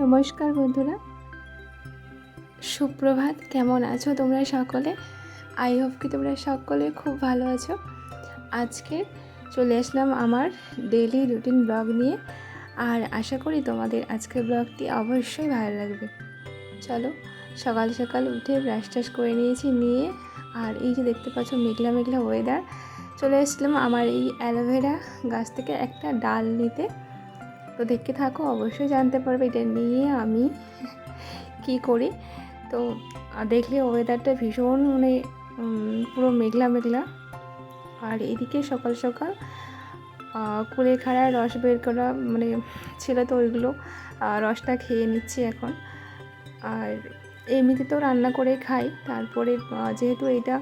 নমস্কার বন্ধুরা, সুপ্রভাত। কেমন আছো তোমরা সকলে? আই হোপ কি তোমরা সকলে খুব ভালো আছো। আজকে চলে আসলাম আমার ডেইলি রুটিন ব্লগ নিয়ে, আর আশা করি তোমাদের আজকের ব্লগটি অবশ্যই ভালো লাগবে। চলো, সকাল সকাল উঠে ব্রাশ টাশ করে নিয়ে আর এই যে দেখতে পাচ্ছ মেঘলা মেঘলা ওয়েদার, চলে এসেছিলাম আমার এই অ্যালোভেরা গাছ থেকে একটা ডাল নিতে। তো দেখতে থাকো, অবশ্যই জানতে পারবে এটা নিয়ে আমি কি করি। তো দেখলে ওয়েদারটা ভীষণ পুরো মেঘলা মেঘলা, আর এদিকে সকাল সকাল কুলেখাড়ার রস বের করা ছিল, তো ওইগুলো রসটা খেয়ে নিচ্ছি এখন। আর এমনিতে তো রান্না করে খাই, তারপরে যেহেতু এটা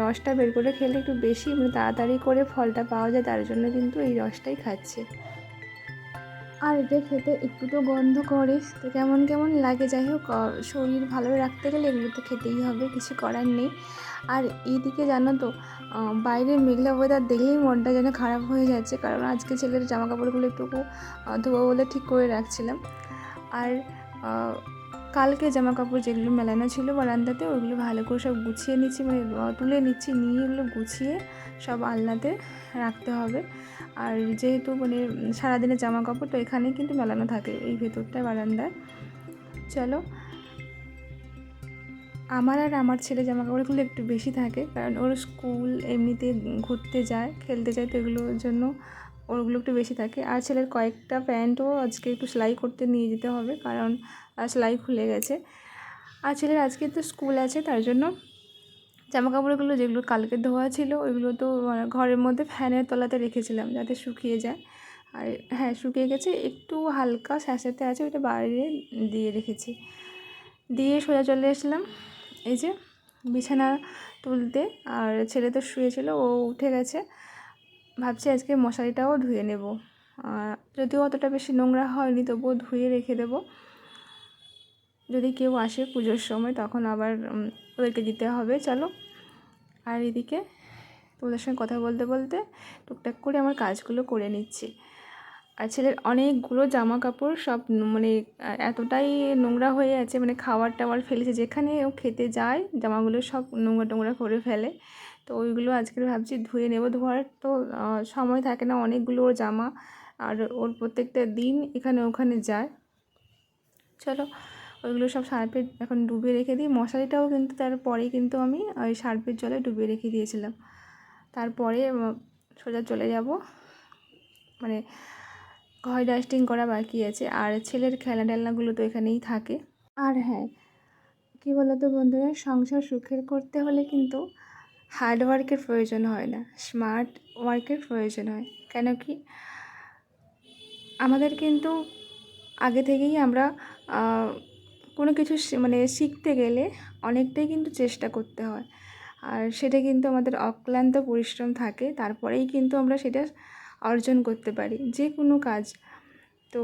রসটা বের করে খেলে একটু বেশি তাড়াতাড়ি করে ফলটা পাওয়া যায়, তার জন্য কিন্তু এই রসটাই খাচ্ছি। আর এটা খেতে একটু তো গন্ধ করে, তো কেমন কেমন লাগে। যাই হোক, শরীর ভালো রাখতে গেলে এগুলো তো খেতেই হবে, কিছু করার নেই। আর এইদিকে জানো তো, বাইরের মেঘলা ওয়েদার দেখলেই মনটা যেন খারাপ হয়ে যাচ্ছে, কারণ আজকে ছেলের জামা কাপড়গুলো একটুকু ধোবো বলে ঠিক করে রাখছিলাম। আর কালকে জামা কাপড় যেগুলো মেলানো ছিল বারান্দাতে, ওইগুলো ভালো করে সব গুছিয়ে নিচ্ছি, তুলে নিচ্ছি, নিয়ে এগুলো গুছিয়ে সব আলনাতে রাখতে হবে। আর যেহেতু সারাদিনের জামা কাপড় তো এখানেই কিন্তু মেলানো থাকে, এই ভেতরটা বারান্দায়। চলো, আমার আর আমার ছেলে জামা কাপড়গুলো একটু বেশি থাকে, কারণ ওর স্কুল এমনিতে ঘুরতে যায়, খেলতে যায়, তো এগুলোর জন্য ওগুলো একটু বেশি থাকে। আর ছেলের কয়েকটা প্যান্টও আজকে একটু সেলাই করতে নিয়ে যেতে হবে, কারণ সেলাই খুলে গেছে। আর ছেলের আজকে তো স্কুল আছে, তার জন্য জামা কাপড়গুলো যেগুলো কালকে ধোয়া ছিল ওইগুলো তো ঘরের মধ্যে ফ্যানের তলাতে রেখেছিলাম যাতে শুকিয়ে যায়। আর হ্যাঁ, শুকিয়ে গেছে, একটু হালকা স্যাঁতস্যাঁতে আছে, ওইটা বাইরে দিয়ে রেখেছি। দিয়ে সোজা চলে আসলাম এই যে বিছানা তুলতে। আর ছেলে তো শুয়েছিল, ও উঠে গেছে। ভাবছি আজকে মশারিটাও ধুয়ে নেব, যদিও অতটা বেশি নোংরা হয়নি, তবুও ধুয়ে রেখে দেবো। যদি কেউ আসে পুজোর সময় তখন আবার ওদেরকে দিতে হবে। চলো, আর এদিকে তোমাদের সঙ্গে কথা বলতে বলতে টুকটাক করে আমার কাজগুলো করে নিচ্ছি। আর ছেলের অনেকগুলো জামা কাপড় সব এতটাই নোংরা হয়ে আছে, খাবার টাবার ফেলেছে, যেখানে ও খেতে যায় জামাগুলো সব নোংরা টোংরা করে ফেলে। তো ওইগুলো আজকে ভাবছি ধুয়ে নেব। ধোয়ার তো সময় থাকে না, অনেকগুলো ওর জামা, আর ওর প্রত্যেকটা দিন এখানে ওখানে যায়। চলো, ওইগুলো সব সার্ফে এখন ডুবিয়ে রেখে দিই। মশারিটাও কিন্তু তারপরেই কিন্তু আমি ওই সার্ফের জলে ডুবিয়ে রেখে দিয়েছিলাম। তারপরে সোজা চলে যাব, ঘর ডাস্টিং করা বাকি আছে। আর ছেলের খেলনা টেলনাগুলো তো এখানেই থাকে। আর হ্যাঁ, কী বলো তো বন্ধুরা, সংসার সুখের করতে হলে কিন্তু হার্ড ওয়ার্কের প্রয়োজন হয় না, স্মার্ট ওয়ার্কের প্রয়োজন হয়। কেন কি, আমাদের কিন্তু আগে থেকেই আমরা কোনো কিছু শিখতে গেলে অনেকটাই কিন্তু চেষ্টা করতে হয়, আর সেটা কিন্তু আমাদের অক্লান্ত পরিশ্রম থাকে, তারপরেই কিন্তু আমরা সেটা অর্জন করতে পারি যে কোনো কাজ। তো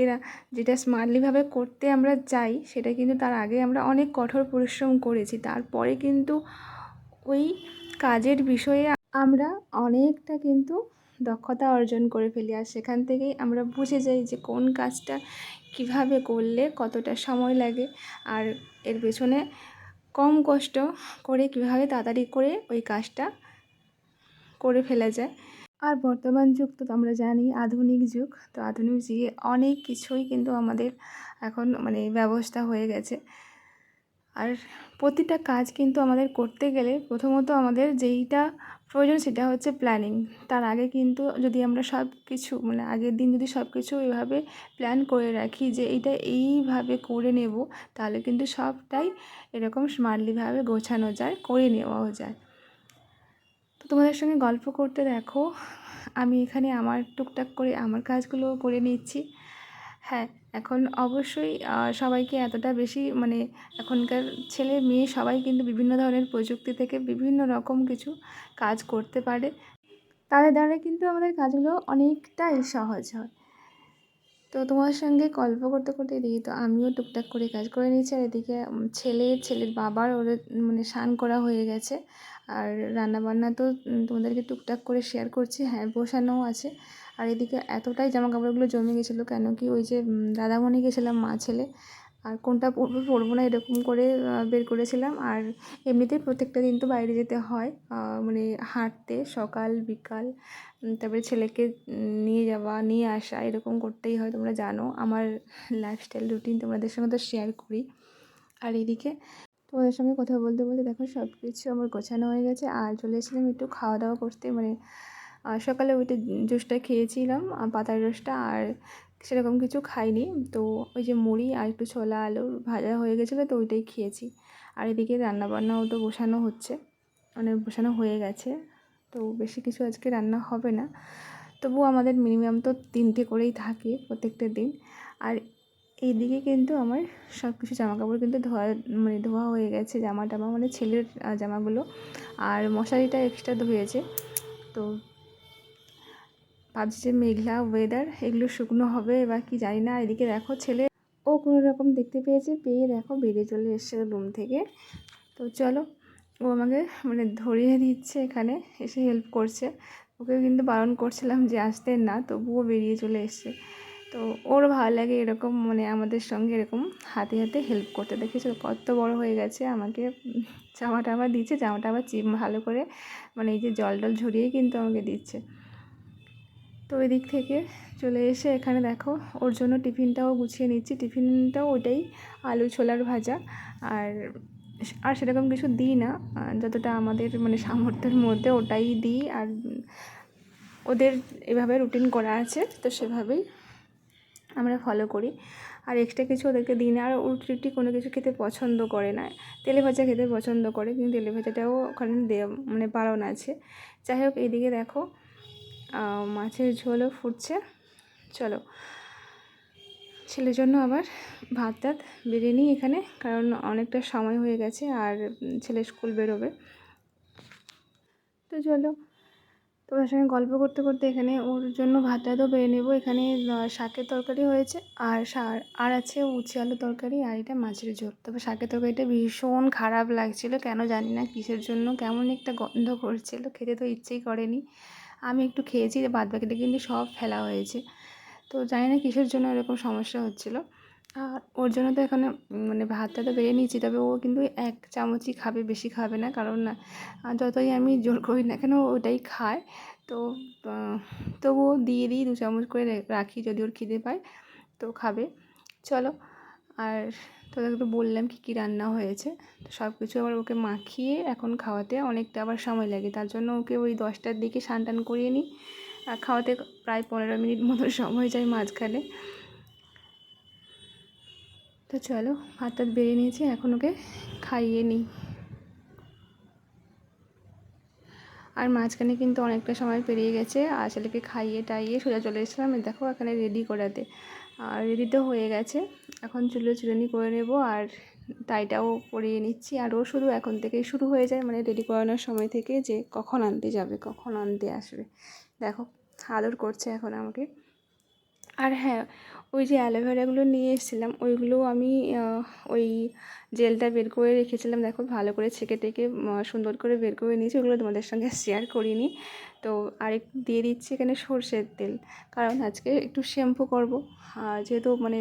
এরা যেটা স্মার্টলিভাবে করতে আমরা চাই, সেটা কিন্তু তার আগে আমরা অনেক কঠোর পরিশ্রম করেছি, তারপরে কিন্তু ওই কাজের বিষয়ে আমরা অনেকটা কিন্তু দক্ষতা অর্জন করে ফেলি। আর সেখান থেকেই আমরা বুঝে যাই যে কোন কাজটা কিভাবে করলে কতটা সময় লাগে, আর এর পেছনে কম কষ্ট করে কীভাবে তাড়াতাড়ি করে ওই কাজটা করে ফেলা যায়। আর বর্তমান যুগ তো আমরা জানি আধুনিক যুগ, তো আধুনিক যুগে অনেক কিছুই কিন্তু আমাদের এখন ব্যবস্থা হয়ে গেছে। আর প্রতিটা কাজ কিন্তু আমাদের করতে গেলে প্রথমত আমাদের যেইটা প্রয়োজন সেটা হচ্ছে প্ল্যানিং। তার আগে কিন্তু যদি আমরা সব কিছু আগের দিন যদি সব কিছু এভাবে প্ল্যান করে রাখি যে এইটা এইভাবে করে নেব, তাহলে কিন্তু সবটাই এরকম স্মার্টলিভাবে গোছানো যায়, করে নেওয়াও যায়। তো তোমাদের সঙ্গে গল্প করতে দেখো আমি এখানে আমার টুকটাক করে আমার কাজগুলো করে নিচ্ছি। হ্যাঁ, এখন অবশ্যই সবাইকে এতটা বেশি এখনকার ছেলে মেয়ে সবাই কিন্তু বিভিন্ন ধরনের প্রযুক্তি থেকে বিভিন্ন রকম কিছু কাজ করতে পারে, তাদের দ্বারা কিন্তু আমাদের কাজগুলো অনেকটাই সহজ হয়। তো তোমার সঙ্গে গল্প করতে করতে এদিকে তো আমিও টুকটাক করে কাজ করে নিয়েছি, আর এদিকে ছেলের বাবার ওদের স্নান করা হয়ে গেছে। আর রান্নাবান্না তো তোমাদেরকে টুকটাক করে শেয়ার করছি, হ্যাঁ বসানোও আছে। আর এদিকে এতটাই জামা কাপড়গুলো জমে গেছিলো, কেন কি ওই যে দাদামণি গেছিলাম মা ছেলে, আর কোনটা পরবো পরবো না এরকম করে বের করেছিলাম। আর এমনিতেই প্রত্যেকটা দিন তো বাইরে যেতে হয়, মানে হাঁটতে সকাল বিকাল, তারপরে ছেলেকে নিয়ে যাওয়া নিয়ে আসা এরকম করতেই হয়। তোমরা জানো আমার লাইফস্টাইল রুটিন তোমাদের সঙ্গে তো শেয়ার করি। আর এদিকে তোমাদের সঙ্গে কথা বলতে বলতে দেখো সব কিছু আমার গোছানো হয়ে গেছে, আর চলে এসেছিলাম একটু খাওয়া দাওয়া করতে। মানে সকালে ওইটা জুসটা খেয়েছিলাম, পাতার রসটা, আর সেরকম কিছু খাইনি। তো ওই যে মুড়ি আর একটু ছোলা আলু ভাজা হয়ে গেছিলো, তো ওইটাই খেয়েছি। আর এদিকে রান্নাবান্নাও তো বসানো হচ্ছে, মানে বসানো হয়ে গেছে। তো বেশি কিছু আজকে রান্না হবে না, তবুও আমাদের মিনিমাম তো 3টে করেই থাকে প্রত্যেকটা দিন। আর এইদিকে কিন্তু আমার সব কিছু জামাকাপড় কিন্তু ধোয়া হয়ে গেছে, জামা টামা মানে ছেলের জামাগুলো, আর মশারিটা এক্সট্রা ধুয়েছে। তো ভাবছি যে মেঘলা ওয়েদার, এগুলো শুকনো হবে এবার কি জানি না। এদিকে দেখো ছেলে ও কোনো রকম দেখতে পেয়ে দেখো বেরিয়ে চলে এসছে রুম থেকে। তো চলো, ও আমাকে মানে ধরিয়ে দিচ্ছে, এখানে এসে হেল্প করছে। ওকে কিন্তু বারণ করছিলাম যে আসতে না, তবুও বেরিয়ে চলে এসছে। তো ওর ভালো লাগে এরকম, মানে আমাদের সঙ্গে এরকম হাতে হাতে হেল্প করতে। দেখেছো কত বড় হয়ে গেছে, আমাকে জামা টামা দিচ্ছে, জামাটা আবার ভালো করে মানে এই যে জল টল ঝরিয়ে কিন্তু আমাকে দিচ্ছে। তো ওই দিক থেকে চলে এসে এখানে দেখো ওর জন্য টিফিনটাও গুছিয়ে নিচ্ছি। টিফিনটাও ওটাই আলু ছোলার ভাজা, আর আর সেরকম কিছু দিই না, যতটা আমাদের মানে সামর্থ্যের মধ্যে ওটাই দিই। আর ওদের এভাবে রুটিন করা আছে, তো সেভাবেই আমরা ফলো করি। আর এক্সট্রা কিছু ওদেরকে দিই না। আর রুটি কোনো কিছু খেতে পছন্দ করে না, তেলে ভাজা খেতে পছন্দ করে, কিন্তু তেলে ভাজাটাও ওখানে মানে বারণ আছে। যাই হোক, এদিকে দেখো মাছের ঝোলও ফুটছে। চলো ছেলের জন্য আবার ভাত টাত বেড়ে নিই এখানে, কারণ অনেকটা সময় হয়ে গেছে আর ছেলে স্কুল বেরোবে। তো চলো, তোমার সঙ্গে গল্প করতে করতে এখানে ওর জন্য ভাতটা তো বেড়ে নেবো। এখানে শাকের তরকারি হয়েছে, আর আছে উচ্ছে আলু তরকারি, আর এটা মাছের ঝোল। তবে শাকের তরকারিটা ভীষণ খারাপ লাগছিলো, কেন জানি না কিসের জন্য, কেমন একটা গন্ধ করছিলো, খেতে তো ইচ্ছেই করেনি। আমি একটু খেয়েছি, বাদ বাকিটা কিন্তু সব ফেলা হয়েছে। তো জানি না কিসের জন্য এরকম সমস্যা হচ্ছিলো। আর ওর জন্য তো এখানে মানে ভাতটা তো বেড়ে নিয়েছি, তবে ও কিন্তু 1 চামচই খাবে, বেশি খাবে না, কারণ যতই আমি জোর করি না কেন ওটাই খায়। তো তবুও দিয়ে দিই 2 চামচ করে রাখি, যদি ওর খিদে পায় তো খাবে। চলো, আর তোদেরকে তো বললাম কী কী রান্না হয়েছে। তো সব কিছু আবার ওকে মাখিয়ে এখন খাওয়াতে অনেকটা আবার সময় লাগে, তার জন্য ওকে ওই 10টার দিকে স্নান টান করিয়ে নিই। আর খাওয়াতে প্রায় 15 মিনিট মতো সময় যায় মাঝখানে। তো চলো, ভাত টাত বেড়ে নিয়েছি, এখন ওকে খাইয়ে নিই। আর মাঝখানে কিন্তু অনেকটা সময় পেরিয়ে গেছে, আর ছেলেকে খাইয়ে টাইয়ে সোজা চলে এসেছিলাম দেখো এখানে রেডি করাতে। আর রেডি তো হয়ে গেছে, এখন চুলনি করে নেব, আর টাইটাও পরিয়ে নিচ্ছি। আর ও শুধু এখন থেকেই শুরু হয়ে যায়, মানে রেডি করানোর সময় থেকে, যে কখন আনতে যাবে, কখন আনতে আসবে। দেখো আদর করছে এখন আমাকে। আর হ্যাঁ, ওই যে অ্যালোভেরাগুলো নিয়ে এসেছিলাম, ওইগুলো আমি ওই জেলটা বের করে রেখেছিলাম, দেখো ভালো করে ছেঁকে টেকে সুন্দর করে বের করে নিয়েছি, ওগুলো তোমাদের সঙ্গে শেয়ার করিনি। তো আরেকটু দিয়ে দিচ্ছি এখানে সর্ষের তেল, কারণ আজকে একটু শ্যাম্পু করবো। যেহেতু মানে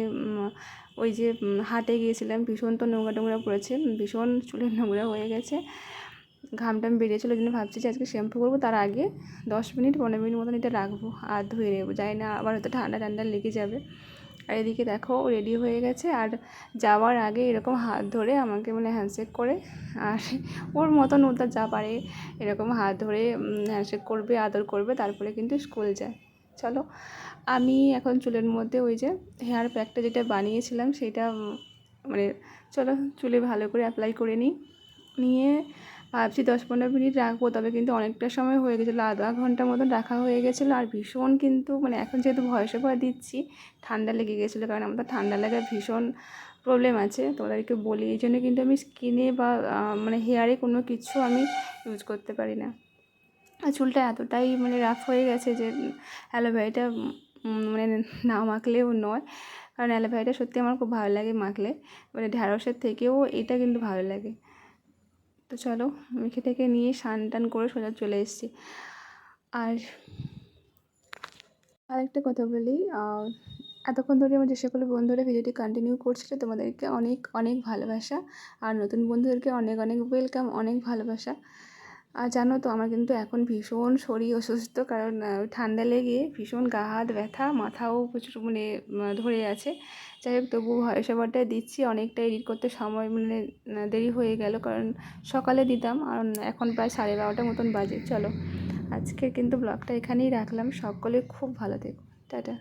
ওই যে হাটে গিয়েছিলাম, ভীষণ তো নোংরা টোংরা পড়েছে, ভীষণ চুলের নোংরা হয়ে গেছে, ঘাম টাম বেরিয়েছিলো, ওই জন্য ভাবছি যে আজকে শ্যাম্পু করবো, তার আগে 10 মিনিট 15 মিনিট মতন এটা রাখবো আর ধুয়ে নেবো, জানি না আবার হয়তো ঠান্ডা ঠান্ডা লেগে যাবে। আর এদিকে দেখো রেডি হয়ে গেছে, আর যাওয়ার আগে এরকম হাত ধরে আমাকে মানে হ্যান্ডশেক করে, আর ওর মতন ও তার যা পারে এরকম হাত ধরে হ্যান্ডশেক করবে, আদর করবে, তারপরে কিন্তু স্কুল যায়। চলো, আমি এখন চুলের মধ্যে ওই যে হেয়ার প্যাকটা যেটা বানিয়েছিলাম সেটা মানে চলো চুলে ভালো করে অ্যাপ্লাই করে নিয়ে ভাবছি 10-15 মিনিট রাখবো, তবে কিন্তু অনেকটা সময় হয়ে গেছিলো, আধা ঘন্টা মতন রাখা হয়ে গেছিলো। আর ভীষণ কিন্তু মানে এখন যেহেতু ভয়েস ওভার দিচ্ছি, ঠান্ডা লেগে গেছিলো, কারণ আমাদের ঠান্ডা লাগার ভীষণ প্রবলেম আছে, তোমাদেরকে বলি। এই জন্য কিন্তু আমি স্কিনে বা মানে হেয়ারে কোনো কিছু আমি ইউজ করতে পারি না। আর চুলটা এতটাই মানে রাফ হয়ে গেছে যে অ্যালোভেরাটা মানে না মাখলেও নয়, কারণ অ্যালোভেরাটা সত্যি আমার খুব ভালো লাগে মাখলে, মানে ঢ্যাঁড়সের থেকেও এটা কিন্তু ভালো লাগে। তো চলো, মেখে টেকে নিয়ে স্নান টান করে সোজা চলে এসেছি। আর আরেকটা কথা বলি, এতক্ষণ ধরে আমার যে সকল বন্ধুরা ভিডিওটি কন্টিনিউ করছিল তোমাদেরকে অনেক অনেক ভালোবাসা। আর নতুন বন্ধুদেরকে অনেক অনেক ওয়েলকাম, অনেক ভালোবাসা। আর জানো তো আমার কিন্তু এখন ভীষণ শরীর অসুস্থ, কারণ ঠান্ডা লেগে ভীষণ গা হাত ব্যথা, মাথাও প্রচুর মানে ধরে আছে। যাই হোক, তবু ভয়েস ওভারটা দিচ্ছি। অনেকটা এডিট করতে সময় মানে দেরি হয়ে গেল, কারণ সকালে দিতাম আর এখন প্রায় 12:30 মতন বাজে। চলো, আজকের কিন্তু ব্লগটা এখানেই রাখলাম। সকলে খুব ভালো থেকো, টাটা।